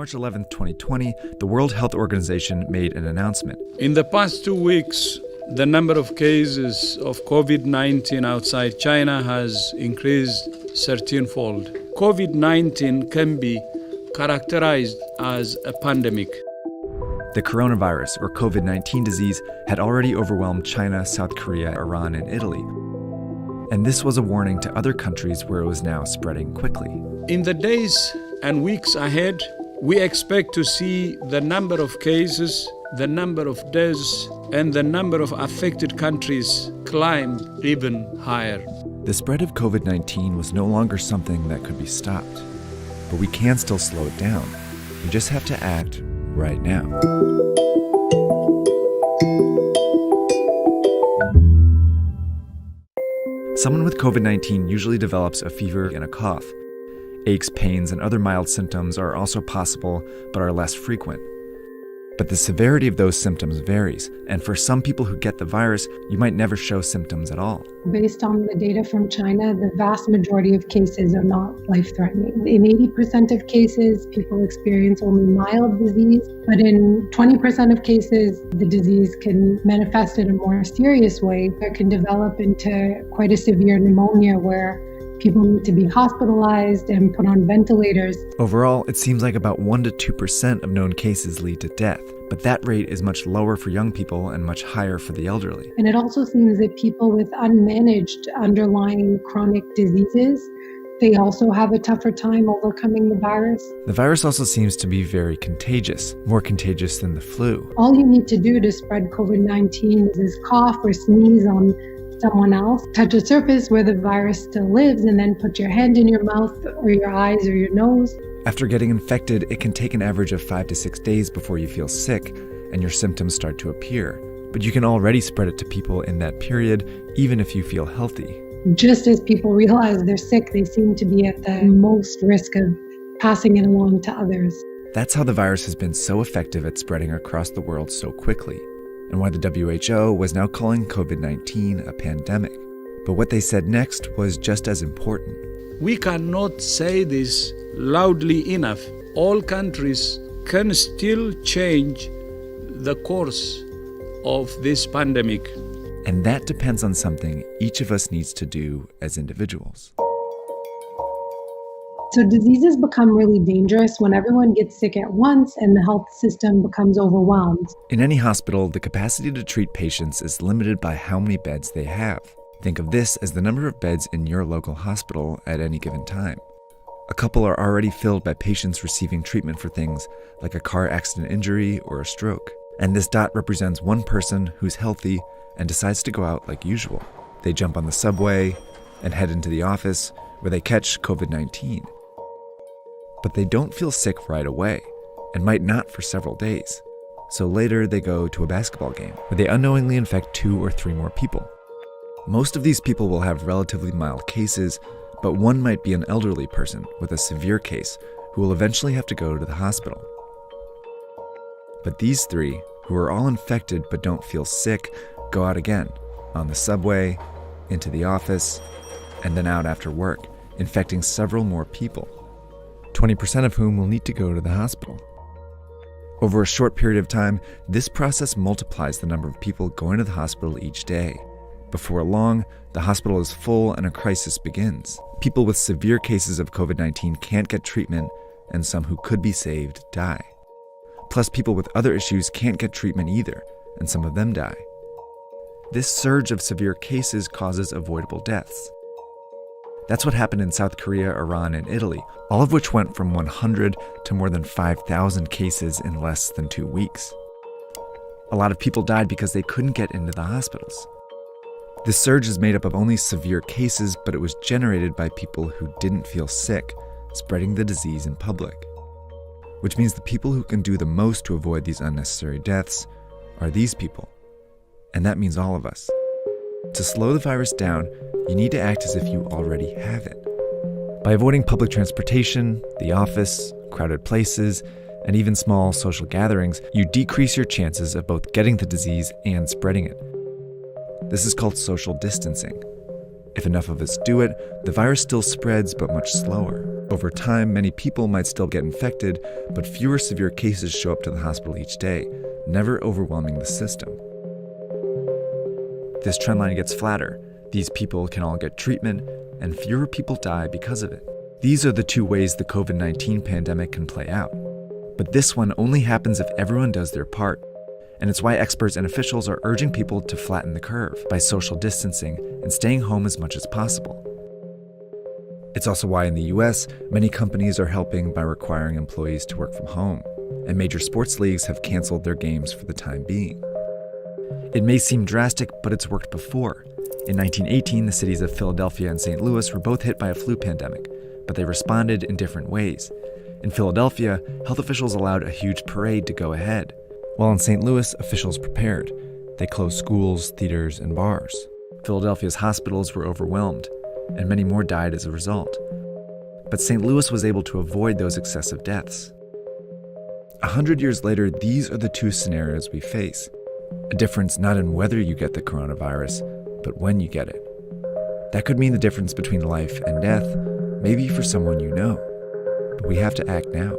11th, 2020, the World Health Organization made an announcement. In the past 2 weeks, the number of cases of COVID-19 outside China has increased 13-fold. COVID-19 can be characterized as a pandemic. The coronavirus, or COVID-19 disease, had already overwhelmed China, South Korea, Iran, and Italy. And this was a warning to other countries where it was now spreading quickly. In the days and weeks ahead, we expect to see the number of cases, the number of deaths, and the number of affected countries climb even higher. The spread of COVID-19 was no longer something that could be stopped. But we can still slow it down. We just have to act right now. Someone with COVID-19 usually develops a fever and a cough. Aches, pains, and other mild symptoms are also possible, but are less frequent. But the severity of those symptoms varies, and for some people who get the virus, you might never show symptoms at all. Based on the data from China, the vast majority of cases are not life-threatening. In 80% of cases, people experience only mild disease, but in 20% of cases, the disease can manifest in a more serious way. It can develop into quite a severe pneumonia where people need to be hospitalized and put on ventilators. Overall, it seems like about 1% to 2% of known cases lead to death, but that rate is much lower for young people and much higher for the elderly. And it also seems that people with unmanaged underlying chronic diseases, they also have a tougher time overcoming the virus. The virus also seems to be very contagious, more contagious than the flu. All you need to do to spread COVID-19 is cough or sneeze on someone else, touch a surface where the virus still lives, and then put your hand in your mouth or your eyes or your nose. After getting infected, it can take an average of 5 to 6 days before you feel sick and your symptoms start to appear. But you can already spread it to people in that period, even if you feel healthy. Just as people realize they're sick, they seem to be at the most risk of passing it along to others. That's how the virus has been so effective at spreading across the world so quickly, and why the WHO was now calling COVID-19 a pandemic. But what they said next was just as important. We cannot say this loudly enough. All countries can still change the course of this pandemic. And that depends on something each of us needs to do as individuals. So diseases become really dangerous when everyone gets sick at once and the health system becomes overwhelmed. In any hospital, the capacity to treat patients is limited by how many beds they have. Think of this as the number of beds in your local hospital at any given time. A couple are already filled by patients receiving treatment for things like a car accident injury or a stroke. And this dot represents one person who's healthy and decides to go out like usual. They jump on the subway and head into the office where they catch COVID-19. But they don't feel sick right away, and might not for several days. So later they go to a basketball game, where they unknowingly infect 2 or 3 more people. Most of these people will have relatively mild cases, but one might be an elderly person with a severe case who will eventually have to go to the hospital. But these 3, who are all infected but don't feel sick, go out again, on the subway, into the office, and then out after work, infecting several more people. 20% of whom will need to go to the hospital. Over a short period of time, this process multiplies the number of people going to the hospital each day. Before long, the hospital is full and a crisis begins. People with severe cases of COVID-19 can't get treatment, and some who could be saved die. Plus, people with other issues can't get treatment either, and some of them die. This surge of severe cases causes avoidable deaths. That's what happened in South Korea, Iran, and Italy, all of which went from 100 to more than 5,000 cases in less than 2 weeks. A lot of people died because they couldn't get into the hospitals. This surge is made up of only severe cases, but it was generated by people who didn't feel sick, spreading the disease in public. Which means the people who can do the most to avoid these unnecessary deaths are these people. And that means all of us. To slow the virus down, you need to act as if you already have it. By avoiding public transportation, the office, crowded places, and even small social gatherings, you decrease your chances of both getting the disease and spreading it. This is called social distancing. If enough of us do it, the virus still spreads, but much slower. Over time, many people might still get infected, but fewer severe cases show up to the hospital each day, never overwhelming the system. This trendline gets flatter. These people can all get treatment, and fewer people die because of it. These are the two ways the COVID-19 pandemic can play out. But this one only happens if everyone does their part. And it's why experts and officials are urging people to flatten the curve by social distancing and staying home as much as possible. It's also why in the US, many companies are helping by requiring employees to work from home, and major sports leagues have canceled their games for the time being. It may seem drastic, but it's worked before. In 1918, the cities of Philadelphia and St. Louis were both hit by a flu pandemic, but they responded in different ways. In Philadelphia, health officials allowed a huge parade to go ahead, while in St. Louis, officials prepared. They closed schools, theaters, and bars. Philadelphia's hospitals were overwhelmed, and many more died as a result. But St. Louis was able to avoid those excessive deaths. 100 years later, these are the two scenarios we face. A difference not in whether you get the coronavirus, but when you get it. That could mean the difference between life and death, maybe for someone you know. But we have to act now.